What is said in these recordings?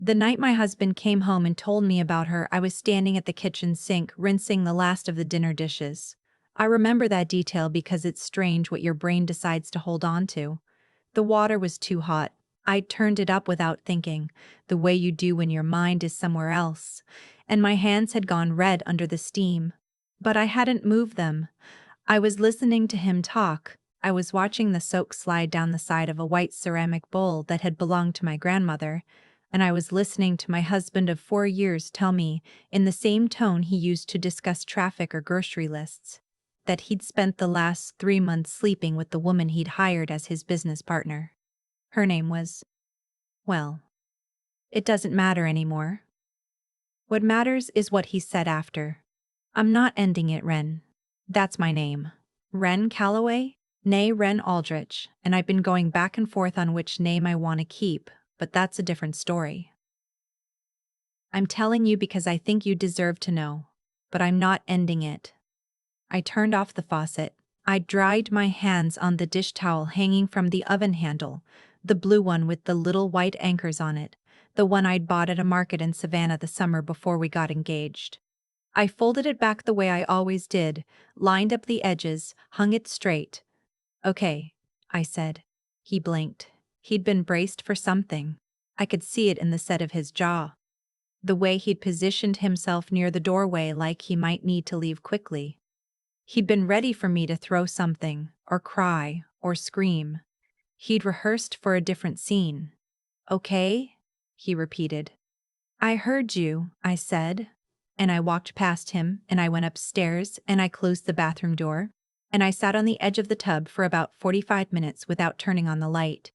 The night my husband came home and told me about her, I was standing at the kitchen sink, rinsing the last of the dinner dishes. I remember that detail because it's strange what your brain decides to hold on to. The water was too hot. I turned it up without thinking, the way you do when your mind is somewhere else, and my hands had gone red under the steam. But I hadn't moved them. I was listening to him talk. I was watching the soak slide down the side of a white ceramic bowl that had belonged to my grandmother, and I was listening to my husband of 4 years tell me, in the same tone he used to discuss traffic or grocery lists, that he'd spent the last 3 months sleeping with the woman he'd hired as his business partner. Her name was, well, it doesn't matter anymore. What matters is what he said after. I'm not ending it, Wren. That's my name. Wren Calloway? Nay, Wren Aldrich, and I've been going back and forth on which name I want to keep, but that's a different story. I'm telling you because I think you deserve to know, but I'm not ending it. I turned off the faucet. I dried my hands on the dish towel hanging from the oven handle, the blue one with the little white anchors on it, the one I'd bought at a market in Savannah the summer before we got engaged. I folded it back the way I always did, lined up the edges, hung it straight. Okay, I said. He blinked. He'd been braced for something. I could see it in the set of his jaw. The way he'd positioned himself near the doorway like he might need to leave quickly. He'd been ready for me to throw something, or cry, or scream. He'd rehearsed for a different scene. Okay? He repeated. I heard you, I said. And I walked past him, and I went upstairs, and I closed the bathroom door, and I sat on the edge of the tub for about 45 minutes without turning on the light.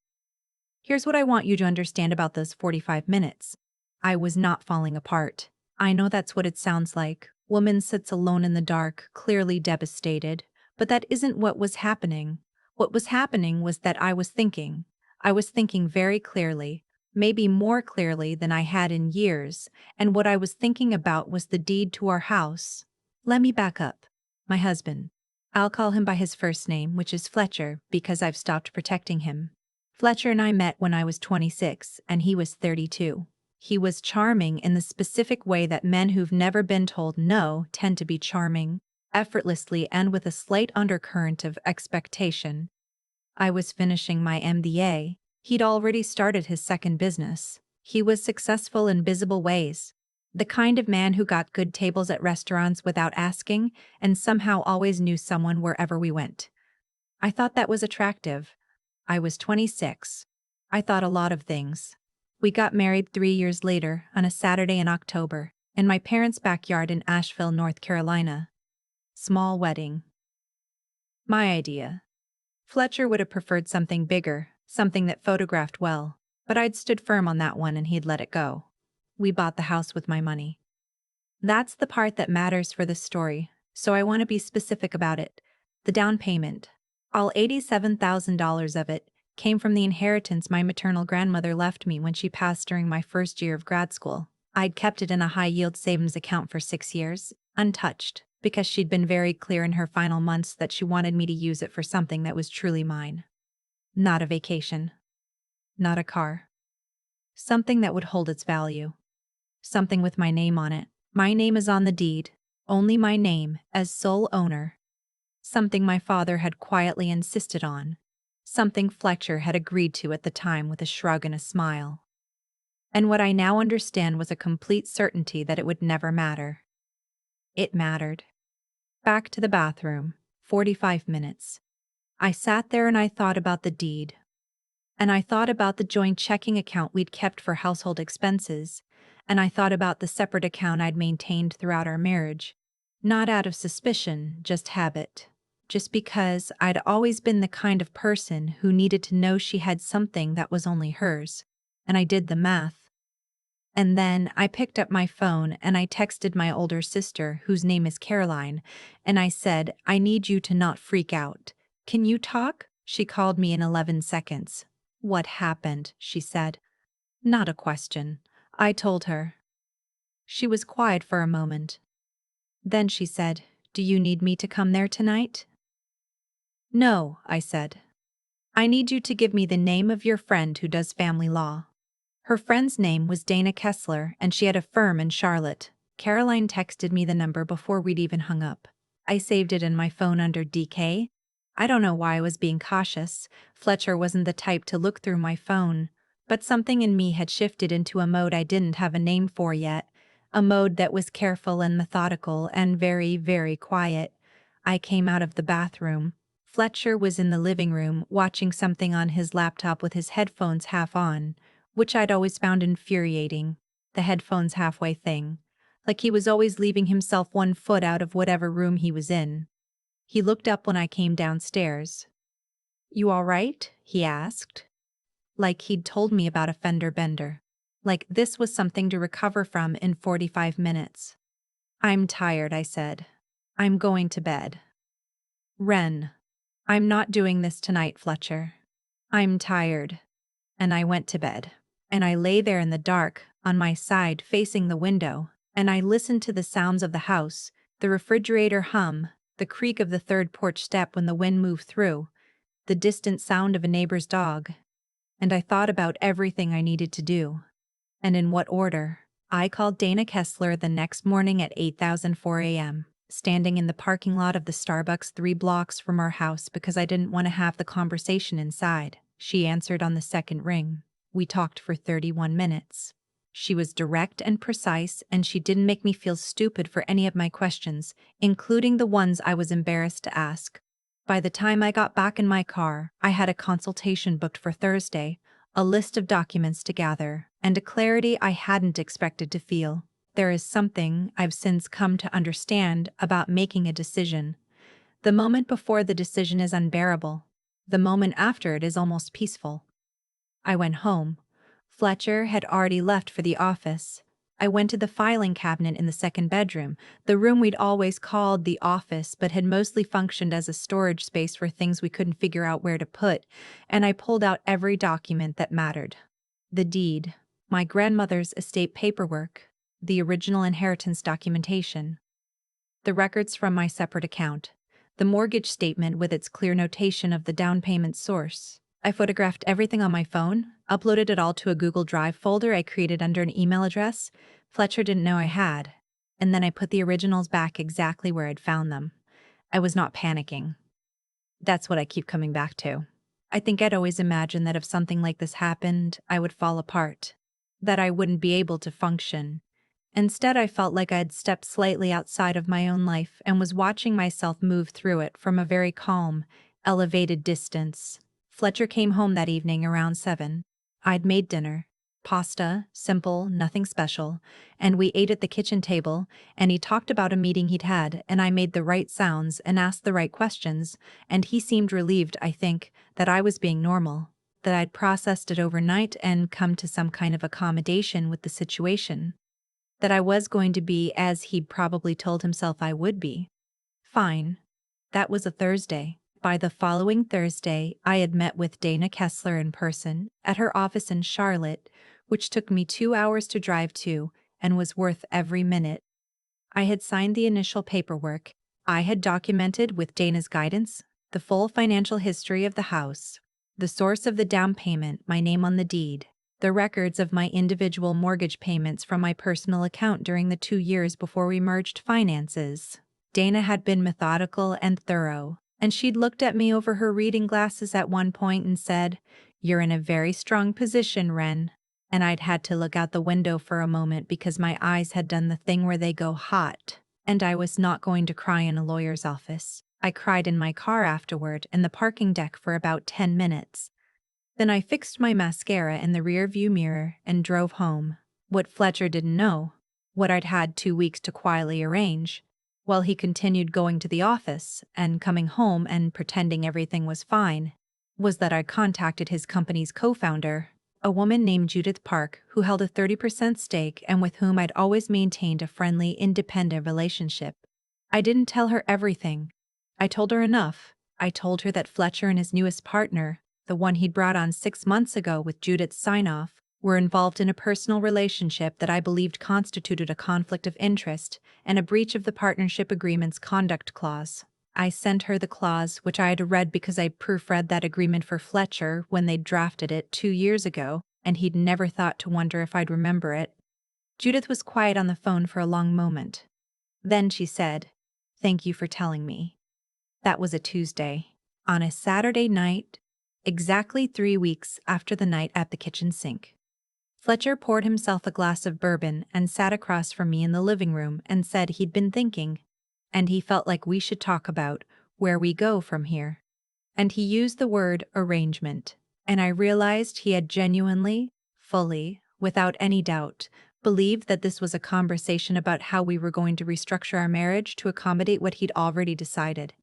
Here's what I want you to understand about those 45 minutes. I was not falling apart. I know that's what it sounds like. Woman sits alone in the dark, clearly devastated. But that isn't what was happening. What was happening was that I was thinking. I was thinking very clearly, maybe more clearly than I had in years, and what I was thinking about was the deed to our house. Let me back up. My husband. I'll call him by his first name, which is Fletcher, because I've stopped protecting him. Fletcher and I met when I was 26, and he was 32. He was charming in the specific way that men who've never been told no tend to be charming, effortlessly and with a slight undercurrent of expectation. I was finishing my MBA. He'd already started his second business. He was successful in visible ways. The kind of man who got good tables at restaurants without asking and somehow always knew someone wherever we went. I thought that was attractive. I was 26. I thought a lot of things. We got married 3 years later on a Saturday in October, in my parents' backyard in Asheville, North Carolina. Small wedding. My idea. Fletcher would have preferred something bigger, something that photographed well, but I'd stood firm on that one and he'd let it go. We bought the house with my money. That's the part that matters for this story, so I want to be specific about it. The down payment. All $87,000 of it came from the inheritance my maternal grandmother left me when she passed during my first year of grad school. I'd kept it in a high-yield savings account for 6 years, untouched, because she'd been very clear in her final months that she wanted me to use it for something that was truly mine. Not a vacation. Not a car. Something that would hold its value. Something with my name on it. My name is on the deed. Only my name, as sole owner. Something my father had quietly insisted on. Something Fletcher had agreed to at the time with a shrug and a smile. And what I now understand was a complete certainty that it would never matter. It mattered. Back to the bathroom. 45 minutes. I sat there and I thought about the deed. And I thought about the joint checking account we'd kept for household expenses. And I thought about the separate account I'd maintained throughout our marriage. Not out of suspicion, just habit. Just because I'd always been the kind of person who needed to know she had something that was only hers. And I did the math. And then I picked up my phone and I texted my older sister, whose name is Caroline, and I said, I need you to not freak out. Can you talk? She called me in 11 seconds. What happened? She said. Not a question. I told her. She was quiet for a moment. Then she said, Do you need me to come there tonight? No, I said. I need you to give me the name of your friend who does family law. Her friend's name was Dana Kessler, and she had a firm in Charlotte. Caroline texted me the number before we'd even hung up. I saved it in my phone under DK. I don't know why I was being cautious. Fletcher wasn't the type to look through my phone. But something in me had shifted into a mode I didn't have a name for yet. A mode that was careful and methodical and very, very quiet. I came out of the bathroom. Fletcher was in the living room watching something on his laptop with his headphones half on, which I'd always found infuriating. The headphones halfway thing. Like he was always leaving himself one foot out of whatever room he was in. He looked up when I came downstairs. "You all right?" he asked. Like he'd told me about a fender bender. Like this was something to recover from in 45 minutes. "I'm tired," I said. "I'm going to bed." "Ren. I'm not doing this tonight, Fletcher. I'm tired." And I went to bed. And I lay there in the dark, on my side facing the window, and I listened to the sounds of the house, the refrigerator hum, the creak of the third porch step when the wind moved through, the distant sound of a neighbor's dog. And I thought about everything I needed to do. And in what order. I called Dana Kessler the next morning at 8:04 a.m., standing in the parking lot of the Starbucks 3 blocks from our house because I didn't want to have the conversation inside. She answered on the second ring. We talked for 31 minutes. She was direct and precise, and she didn't make me feel stupid for any of my questions, including the ones I was embarrassed to ask. By the time I got back in my car, I had a consultation booked for Thursday, a list of documents to gather, and a clarity I hadn't expected to feel. There is something I've since come to understand about making a decision. The moment before the decision is unbearable. The moment after it is almost peaceful. I went home. Fletcher had already left for the office. I went to the filing cabinet in the second bedroom, the room we'd always called the office but had mostly functioned as a storage space for things we couldn't figure out where to put, and I pulled out every document that mattered. The deed, my grandmother's estate paperwork, the original inheritance documentation, the records from my separate account, the mortgage statement with its clear notation of the down payment source. I photographed everything on my phone, uploaded it all to a Google Drive folder I created under an email address Fletcher didn't know I had, and then I put the originals back exactly where I'd found them. I was not panicking. That's what I keep coming back to. I think I'd always imagined that if something like this happened, I would fall apart, that I wouldn't be able to function. Instead, I felt like I'd stepped slightly outside of my own life and was watching myself move through it from a very calm, elevated distance. Fletcher came home that evening around 7. I'd made dinner. Pasta, simple, nothing special, and we ate at the kitchen table, and he talked about a meeting he'd had, and I made the right sounds and asked the right questions, and he seemed relieved, I think, that I was being normal, that I'd processed it overnight and come to some kind of accommodation with the situation. That I was going to be as he'd probably told himself I would be. Fine. That was a Thursday. By the following Thursday, I had met with Dana Kessler in person at her office in Charlotte, which took me 2 hours to drive to and was worth every minute. I had signed the initial paperwork. I had documented, with Dana's guidance, the full financial history of the house, the source of the down payment, my name on the deed, the records of my individual mortgage payments from my personal account during the 2 years before we merged finances. Dana had been methodical and thorough, and she'd looked at me over her reading glasses at one point and said, "You're in a very strong position, Ren." And I'd had to look out the window for a moment because my eyes had done the thing where they go hot, and I was not going to cry in a lawyer's office. I cried in my car afterward in the parking deck for about 10 minutes. Then I fixed my mascara in the rear-view mirror and drove home. What Fletcher didn't know, what I'd had 2 weeks to quietly arrange, while he continued going to the office and coming home and pretending everything was fine, was that I contacted his company's co-founder, a woman named Judith Park, who held a 30% stake and with whom I'd always maintained a friendly, independent relationship. I didn't tell her everything. I told her enough. I told her that Fletcher and his newest partner, the one he'd brought on 6 months ago with Judith's sign-off, were involved in a personal relationship that I believed constituted a conflict of interest and a breach of the partnership agreement's conduct clause. I sent her the clause, which I had read because I proofread that agreement for Fletcher when they'd drafted it 2 years ago, and he'd never thought to wonder if I'd remember it. Judith was quiet on the phone for a long moment. Then she said, "Thank you for telling me." That was a Tuesday. On a Saturday night, exactly 3 weeks after the night at the kitchen sink. Fletcher poured himself a glass of bourbon and sat across from me in the living room and said he'd been thinking, and he felt like we should talk about where we go from here. And he used the word arrangement, and I realized he had genuinely, fully, without any doubt, believed that this was a conversation about how we were going to restructure our marriage to accommodate what he'd already decided.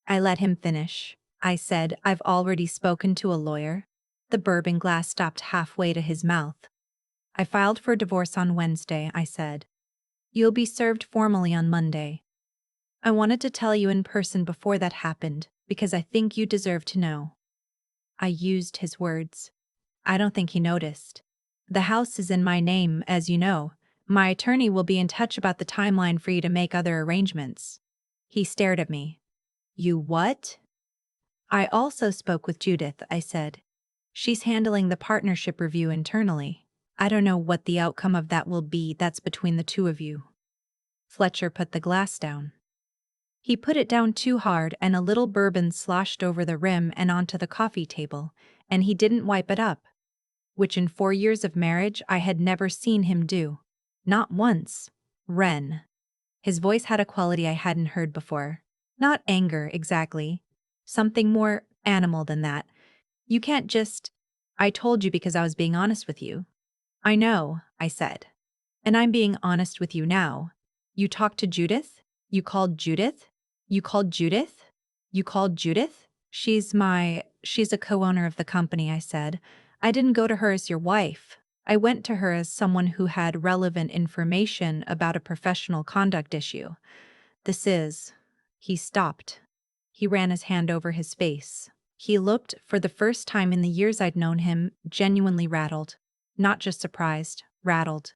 I let him finish. I said, "I've already spoken to a lawyer." The bourbon glass stopped halfway to his mouth. "I filed for divorce on Wednesday," I said. "You'll be served formally on Monday. I wanted to tell you in person before that happened, because I think you deserve to know." I used his words. I don't think he noticed. "The house is in my name, as you know. My attorney will be in touch about the timeline for you to make other arrangements." He stared at me. "You what?" "I also spoke with Judith," I said. "She's handling the partnership review internally. I don't know what the outcome of that will be. That's between the two of you." Fletcher put the glass down. He put it down too hard and a little bourbon sloshed over the rim and onto the coffee table, and he didn't wipe it up, which in 4 years of marriage I had never seen him do. Not once. Ren. His voice had a quality I hadn't heard before. Not anger, exactly. Something more animal than that. "You can't just—" "I told you because I was being honest with you." "I know," I said. "And I'm being honest with you now. You talked to Judith? You called Judith? You called Judith? You called Judith?" She's a co-owner of the company," I said. "I didn't go to her as your wife. I went to her as someone who had relevant information about a professional conduct issue. This is—" He stopped. He ran his hand over his face. He looked, for the first time in the years I'd known him, genuinely rattled. Not just surprised, rattled.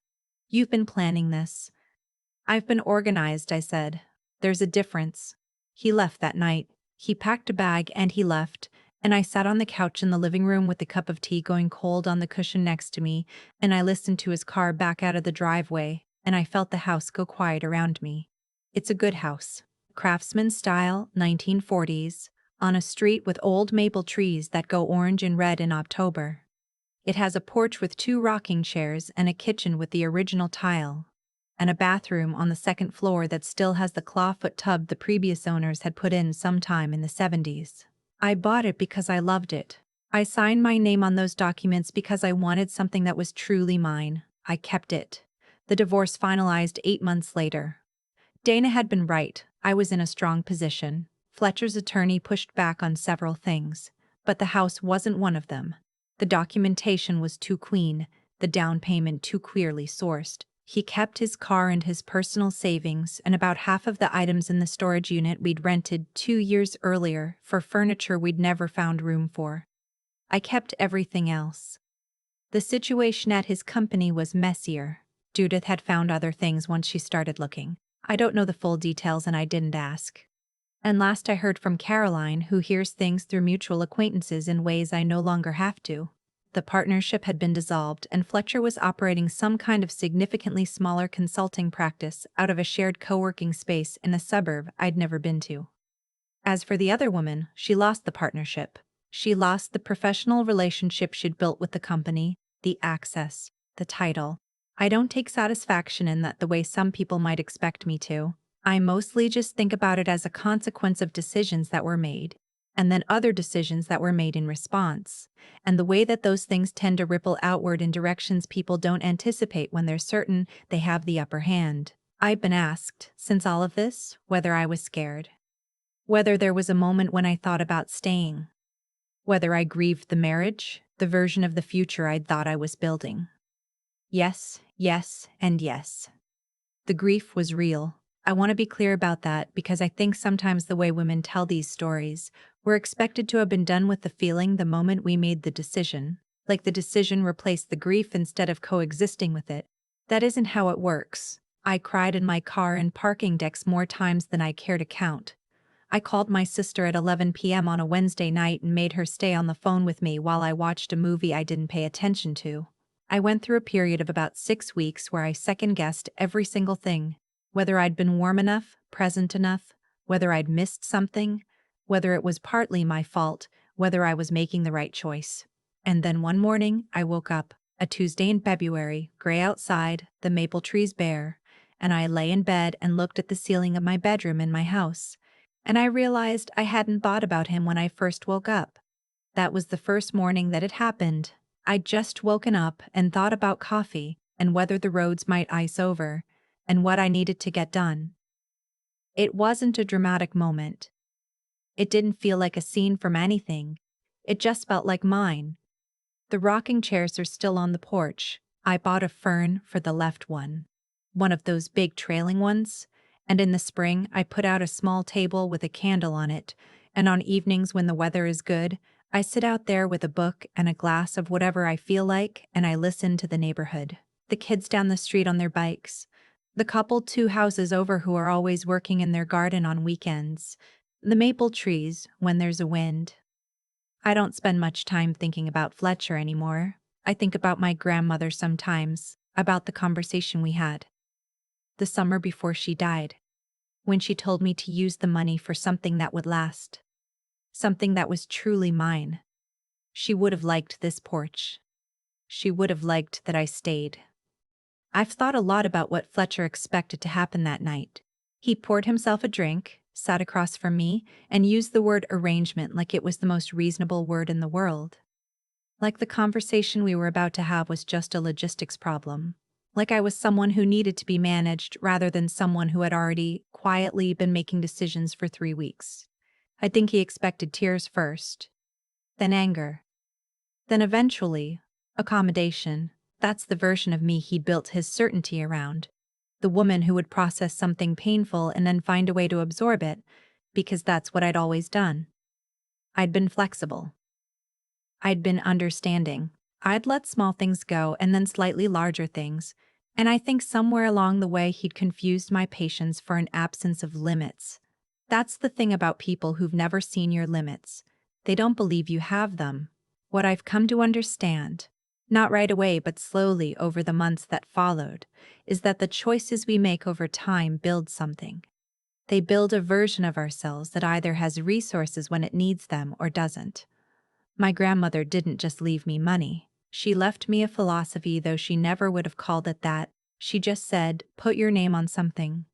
"You've been planning this." "I've been organized," I said. "There's a difference." He left that night. He packed a bag and he left, and I sat on the couch in the living room with the cup of tea going cold on the cushion next to me, and I listened to his car back out of the driveway, and I felt the house go quiet around me. It's a good house. Craftsman style, 1940s, on a street with old maple trees that go orange and red in October. It has a porch with 2 rocking chairs and a kitchen with the original tile, and a bathroom on the second floor that still has the clawfoot tub the previous owners had put in sometime in the 70s. I bought it because I loved it. I signed my name on those documents because I wanted something that was truly mine. I kept it. The divorce finalized 8 months later. Dana had been right. I was in a strong position. Fletcher's attorney pushed back on several things, but the house wasn't one of them. The documentation was too clean, the down payment too clearly sourced. He kept his car and his personal savings and about half of the items in the storage unit we'd rented 2 years earlier for furniture we'd never found room for. I kept everything else. The situation at his company was messier. Judith had found other things once she started looking. I don't know the full details and I didn't ask. And last I heard from Caroline, who hears things through mutual acquaintances in ways I no longer have to. The partnership had been dissolved and Fletcher was operating some kind of significantly smaller consulting practice out of a shared co-working space in a suburb I'd never been to. As for the other woman, she lost the partnership. She lost the professional relationship she'd built with the company, the access, the title. I don't take satisfaction in that the way some people might expect me to. I mostly just think about it as a consequence of decisions that were made, and then other decisions that were made in response, and the way that those things tend to ripple outward in directions people don't anticipate when they're certain they have the upper hand. I've been asked, since all of this, whether I was scared. Whether there was a moment when I thought about staying. Whether I grieved the marriage, the version of the future I'd thought I was building. Yes, yes, and yes. The grief was real. I want to be clear about that because I think sometimes the way women tell these stories, we're expected to have been done with the feeling the moment we made the decision, like the decision replaced the grief instead of coexisting with it. That isn't how it works. I cried in my car and parking decks more times than I care to count. I called my sister at 11 p.m. on a Wednesday night and made her stay on the phone with me while I watched a movie I didn't pay attention to. I went through a period of about 6 weeks where I second-guessed every single thing. Whether I'd been warm enough, present enough, whether I'd missed something, whether it was partly my fault, whether I was making the right choice. And then one morning, I woke up, a Tuesday in February, gray outside, the maple trees bare, and I lay in bed and looked at the ceiling of my bedroom in my house. And I realized I hadn't thought about him when I first woke up. That was the first morning that it happened. I'd just woken up and thought about coffee and whether the roads might ice over and what I needed to get done. It wasn't a dramatic moment. It didn't feel like a scene from anything. It just felt like mine. The rocking chairs are still on the porch. I bought a fern for the left one of those big trailing ones, and in the spring I put out a small table with a candle on it, and on evenings when the weather is good, I sit out there with a book and a glass of whatever I feel like, and I listen to the neighborhood. The kids down the street on their bikes. The couple 2 houses over who are always working in their garden on weekends. The maple trees when there's a wind. I don't spend much time thinking about Fletcher anymore. I think about my grandmother sometimes, about the conversation we had. The summer before she died, when she told me to use the money for something that would last. Something that was truly mine. She would have liked this porch. She would have liked that I stayed. I've thought a lot about what Fletcher expected to happen that night. He poured himself a drink, sat across from me, and used the word arrangement like it was the most reasonable word in the world. Like the conversation we were about to have was just a logistics problem. Like I was someone who needed to be managed rather than someone who had already, quietly, been making decisions for 3 weeks. I think he expected tears first, then anger, then eventually, accommodation. That's the version of me he built his certainty around. The woman who would process something painful and then find a way to absorb it, because that's what I'd always done. I'd been flexible. I'd been understanding. I'd let small things go and then slightly larger things, and I think somewhere along the way he'd confused my patience for an absence of limits. That's the thing about people who've never seen your limits. They don't believe you have them. What I've come to understand, not right away but slowly over the months that followed, is that the choices we make over time build something. They build a version of ourselves that either has resources when it needs them or doesn't. My grandmother didn't just leave me money. She left me a philosophy, though she never would have called it that. She just said, put your name on something.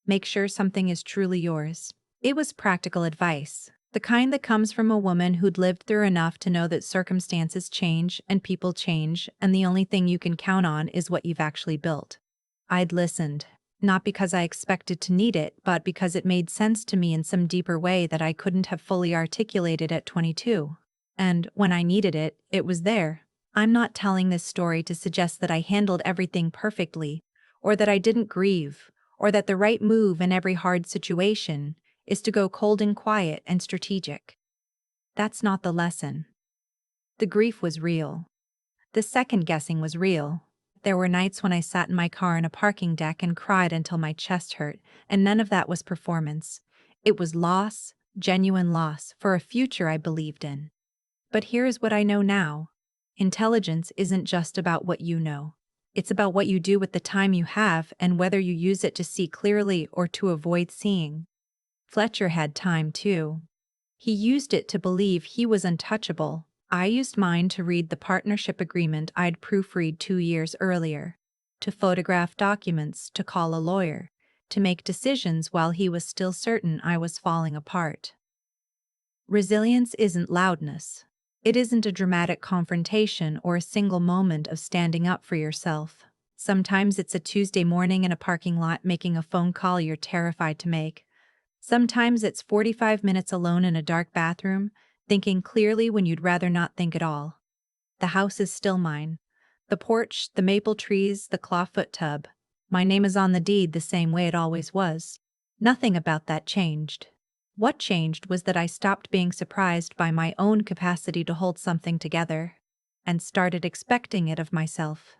Make sure something is truly yours. It was practical advice, the kind that comes from a woman who'd lived through enough to know that circumstances change and people change, and the only thing you can count on is what you've actually built. I'd listened, not because I expected to need it, but because it made sense to me in some deeper way that I couldn't have fully articulated at 22. And when I needed it, it was there. I'm not telling this story to suggest that I handled everything perfectly, or that I didn't grieve, or that the right move in every hard situation is to go cold and quiet and strategic. That's not the lesson. The grief was real. The second guessing was real. There were nights when I sat in my car in a parking deck and cried until my chest hurt, and none of that was performance. It was loss, genuine loss, for a future I believed in. But here's what I know now. Intelligence isn't just about what you know. It's about what you do with the time you have and whether you use it to see clearly or to avoid seeing. Fletcher had time too. He used it to believe he was untouchable. I used mine to read the partnership agreement I'd proofread 2 years earlier, to photograph documents, to call a lawyer, to make decisions while he was still certain I was falling apart. Resilience isn't loudness. It isn't a dramatic confrontation or a single moment of standing up for yourself. Sometimes it's a Tuesday morning in a parking lot making a phone call you're terrified to make. Sometimes it's 45 minutes alone in a dark bathroom, thinking clearly when you'd rather not think at all. The house is still mine. The porch, the maple trees, the clawfoot tub. My name is on the deed the same way it always was. Nothing about that changed. What changed was that I stopped being surprised by my own capacity to hold something together, and started expecting it of myself.